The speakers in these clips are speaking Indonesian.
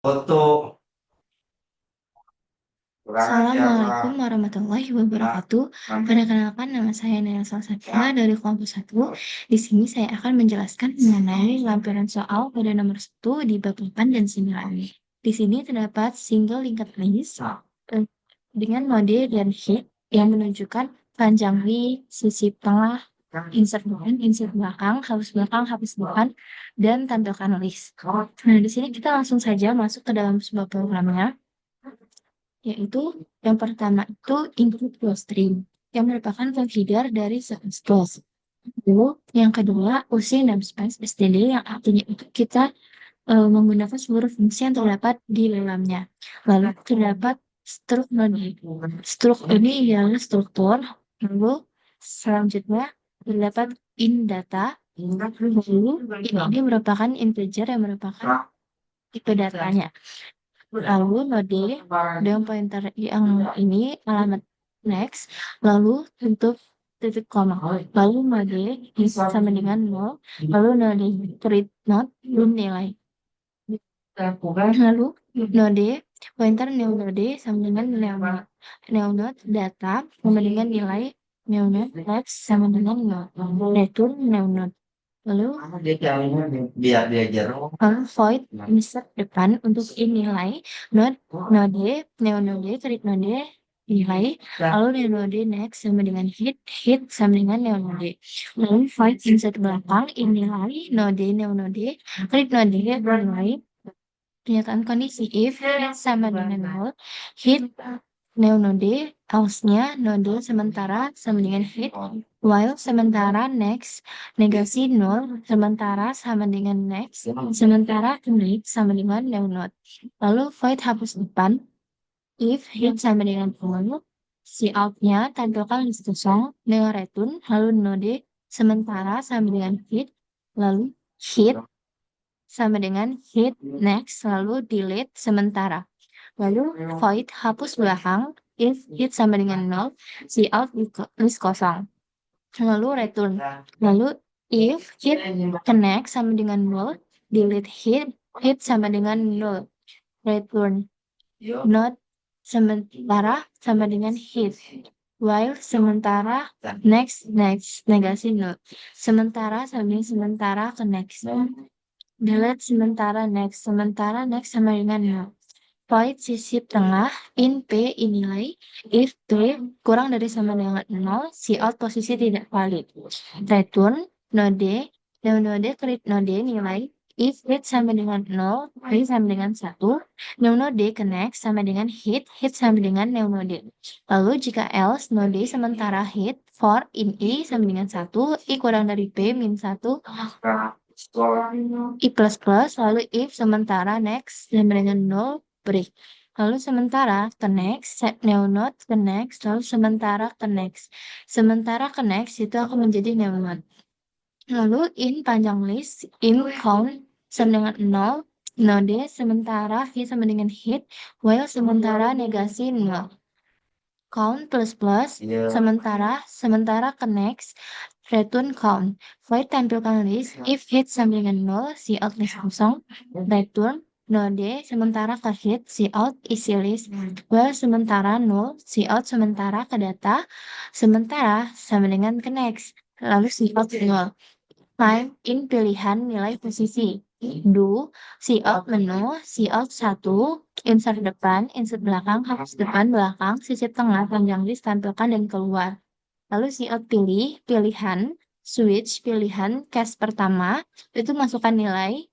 Foto Assalamualaikum warahmatullahi wabarakatuh. Perkenalkan, nama saya Naya Salsabila dari kelompok 1. Di sini saya akan menjelaskan mengenai lampiran soal pada nomor 1 di bab 8 dan 9. Di sini terdapat single linked list dengan mode dan hit yang menunjukkan panjang list, sisi tengah, insert depan, insert belakang, hapus depan, dan tampilkan list. Nah, di sini kita langsung saja masuk ke dalam sebuah programnya, yaitu yang pertama itu include string yang merupakan configure dari class. Lalu yang kedua using namespace std yang artinya itu kita menggunakan seluruh fungsi yang terdapat di dalamnya. Lalu terdapat struct node. Struct ini ialah struktur. Lalu selanjutnya terdapat in data. Lalu ini merupakan integer yang merupakan tipe datanya. Lalu node dengan pointer yang ini alamat next, lalu untuk titik koma. Lalu node sama dengan 0, lalu node create node belum nilai. Lalu node pointer new node sama dengan new node data sama dengan nilai new node next sama dengan 0. Return new node. Lalu biar dia jeruk. void insert depan untuk nilai node node create node nilai, lalu node next sama dengan hit sama dengan node. Lalu void insert belakang nilai node create node nilai. Pernyataan kondisi if sama dengan 0, hit node else-nya node sementara sama dengan hit, while sementara next negasi 0 sementara sama dengan next, sementara next sama dengan node. Lalu void hapus depan, if hit sama dengan 0, si out-nya tampilkan list kosong dengan return, lalu node sementara sama dengan hit, lalu hit sama dengan hit next, lalu delete sementara. Lalu void hapus belakang, if hit sama dengan 0, si out list kosong. Lalu return. Lalu if hit connect sama dengan 0, delete hit sama dengan 0. Return. Not sementara sama dengan hit. While sementara next negasi 0. Sementara sama dengan sementara ke next. Delete sementara next sama dengan 0. Void sisi tengah in P nilai if P kurang dari sama dengan 0, si out posisi tidak valid. Return node dan node create node nilai if hit sama dengan 0, hit sama dengan 1, new node connect sama dengan hit sama dengan new node. Lalu jika else node sementara hit for in I sama dengan 1, I kurang dari P min 1, I plus plus, lalu if sementara next sama dengan 0, break. Lalu sementara ke next, set new node ke next, lalu sementara ke next. Sementara ke next itu akan menjadi new node. Lalu in panjang list, in count sama dengan 0, node sementara hit sama dengan hit, while sementara negasi 0. Count plus plus, sementara ke next, return count. Void tampilkan list, if hit sama dengan 0, si out list kosong, return node sementara ke hit, si out isi list, while sementara 0, si out sementara ke data, sementara sama dengan ke next, lalu si out 0. Find in pilihan nilai posisi. Do, si out menu, si out 1, insert depan, insert belakang, hapus depan, belakang, sisip tengah, panjang list, tampilkan, dan keluar. Lalu si out pilih, pilihan, switch, pilihan, case pertama, itu masukkan nilai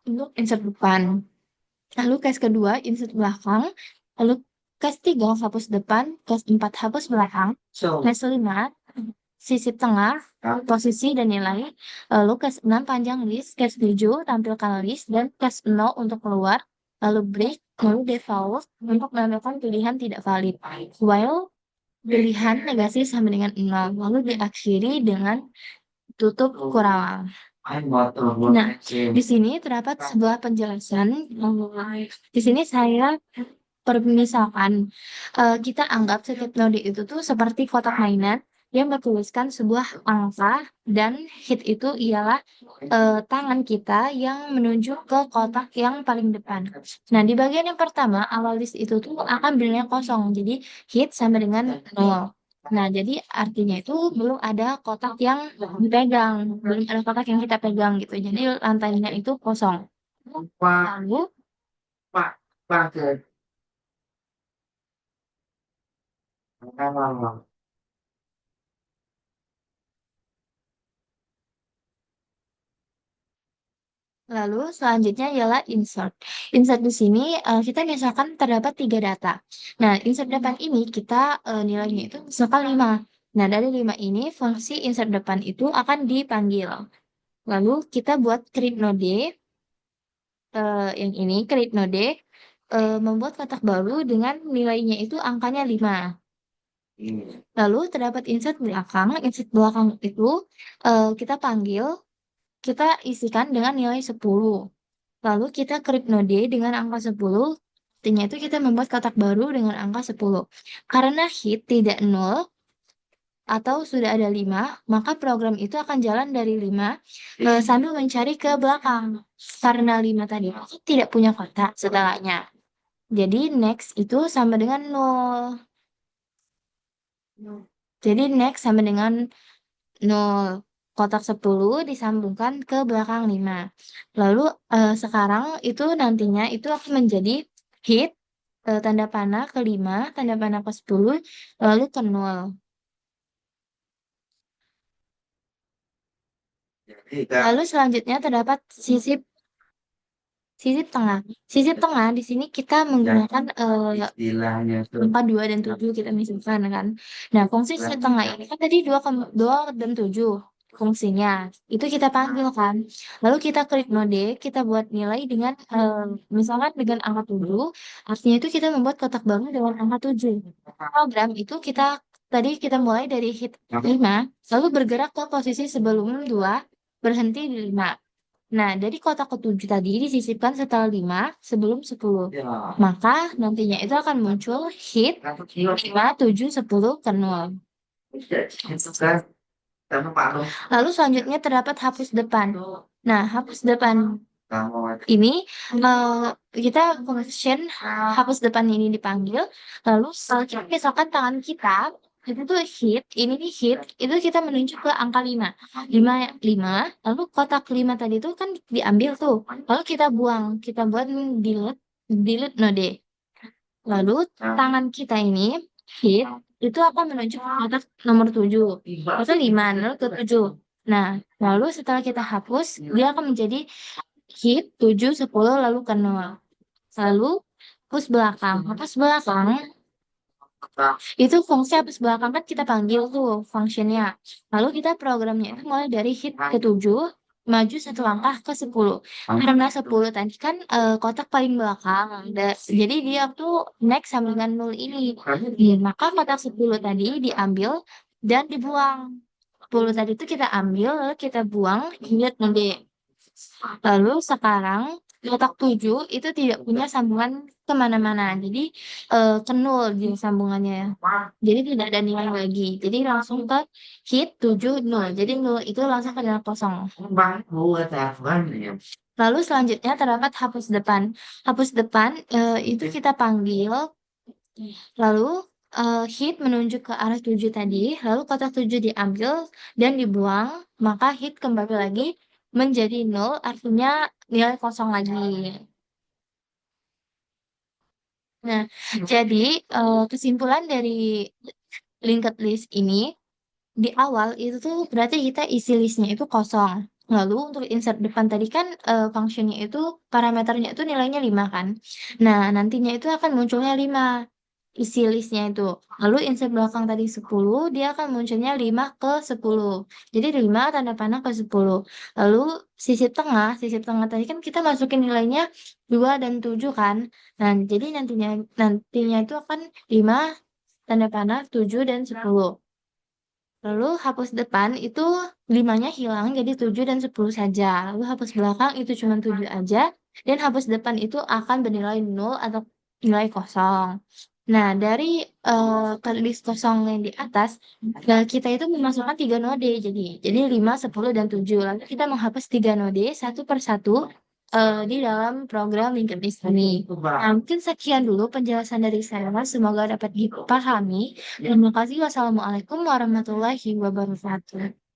untuk insert depan. Lalu case kedua, insert belakang. Lalu case 3, hapus depan. Case 4, hapus belakang. Case 5, sisip tengah, posisi dan nilai. Lalu case 6, panjang list. Case 7, tampilkan list. Dan case 0 untuk keluar. Lalu break, lalu default untuk menambahkan pilihan tidak valid. While pilihan negasi sama dengan 0. Lalu diakhiri dengan tutup kurang. Nah, di sini terdapat sebuah penjelasan. Di sini saya permisalkan kita anggap setiap node itu tuh seperti kotak mainan yang bertuliskan sebuah angka dan hit itu ialah tangan kita yang menuju ke kotak yang paling depan. Nah, di bagian yang pertama, awal list itu tuh akan bernilai kosong. Jadi, hit sama dengan 0. Nah, jadi artinya itu belum ada kotak yang dipegang, belum ada kotak yang kita pegang gitu. Jadi lantainya itu kosong. Lalu, lalu selanjutnya ialah insert. Insert di sini kita misalkan terdapat 3 data. Nah, insert depan ini kita nilainya itu misalkan 5. Nah, dari 5 ini fungsi insert depan itu akan dipanggil. Lalu kita buat create node yang ini create node membuat kotak baru dengan nilainya itu angkanya 5. Lalu terdapat insert belakang. Insert belakang itu kita panggil, kita isikan dengan nilai 10. Lalu kita create node dengan angka 10. Artinya itu kita membuat kotak baru dengan angka 10. Karena hit tidak 0 atau sudah ada 5, maka program itu akan jalan dari 5 sambil mencari ke belakang. Karena 5 tadi tidak punya kotak setelahnya. Jadi next itu sama dengan 0. Jadi next sama dengan 0. Kotak 10 disambungkan ke belakang 5. Lalu sekarang itu nantinya itu akan menjadi hit tanda panah ke 5, tanda panah ke 10, lalu ke 0. Lalu selanjutnya terdapat sisip sisip tengah. Sisip tengah di sini kita menggunakan istilahnya tuh angka 2 dan 7 kita misalkan kan. Nah, fungsi sisip tengah ini kan tadi 2 dan 7 fungsinya. Itu kita panggil kan. Lalu kita klik node, kita buat nilai dengan misalkan dengan angka 7, artinya itu kita membuat kotak baru dengan angka 7. Program itu tadi kita mulai dari hit 5, lalu bergerak ke posisi sebelum 2, berhenti di 5. Nah, dari kotak ketujuh tadi disisipkan setelah 5 sebelum 10. ya Maka nantinya itu akan muncul hit 5, 7, 10 ke 0. itu kan sama Pak Rom Lalu selanjutnya terdapat hapus depan. Nah, hapus depan kamu ini kita function hapus depan ini dipanggil. Lalu kita misalkan tangan kita itu tuh hit, ini nih hit, itu kita menunjuk ke angka 5. 5, 5, lalu kotak 5 tadi itu kan diambil tuh. Lalu kita buang, kita buat delete node. Lalu tangan kita ini hit itu akan menunjuk ke kotak nomor 7. Atau 5, lalu ke 7. Nah, lalu setelah kita hapus, dia akan menjadi hit 7, 10, lalu ke 0. Lalu hapus belakang. Hapus belakang itu fungsi hapus belakang kan kita panggil tuh fungsinya. Lalu kita programnya itu mulai dari hit ke 7, maju 1 langkah ke 10. Karena 10 tadi kan kotak paling belakang. Jadi dia tuh next sama dengan 0 ini. Maka kotak 10 tadi diambil dan dibuang. 10 tadi itu kita ambil, lalu kita buang, ingat nanti. Lalu sekarang kotak 7 itu tidak punya sambungan kemana-mana. Jadi ke 0 di sambungannya. Jadi tidak ada nilai lagi. Jadi langsung ke hit 7, 0. Jadi 0 itu langsung ke dalam kosong. bang buat apa ya Lalu selanjutnya terdapat hapus depan. Hapus depan itu kita panggil. Lalu hit menunjuk ke arah 7 tadi. Lalu kotak 7 diambil dan dibuang. Maka hit kembali lagi menjadi 0, artinya nilai kosong lagi. Nah, jadi kesimpulan dari linked list ini, di awal itu tuh berarti kita isi listnya itu kosong. Lalu untuk insert depan tadi kan functionnya itu parameternya itu nilainya 5 kan. Nah, nantinya itu akan munculnya 5 isi listnya itu. Lalu insert belakang tadi 10, dia akan munculnya 5 ke 10. Jadi 5 tanda panah ke 10. Lalu sisip tengah tadi kan kita masukin nilainya 2 dan 7 kan. Nah, jadi nantinya itu akan 5 tanda panah 7 dan 10. Lalu hapus depan itu 5-nya hilang jadi 7 dan 10 saja. Lalu hapus belakang itu cuma 7 aja. Dan hapus depan itu akan bernilai 0 atau nilai kosong. Nah, dari list kosong yang di atas, nah kita itu memasukkan 3 node jadi 5, 10, dan 7. Lalu kita menghapus 3 node satu per satu di dalam program linked list ini. Nah, mungkin sekian dulu penjelasan dari saya. Semoga dapat dipahami. Terima kasih. Wassalamualaikum warahmatullahi wabarakatuh.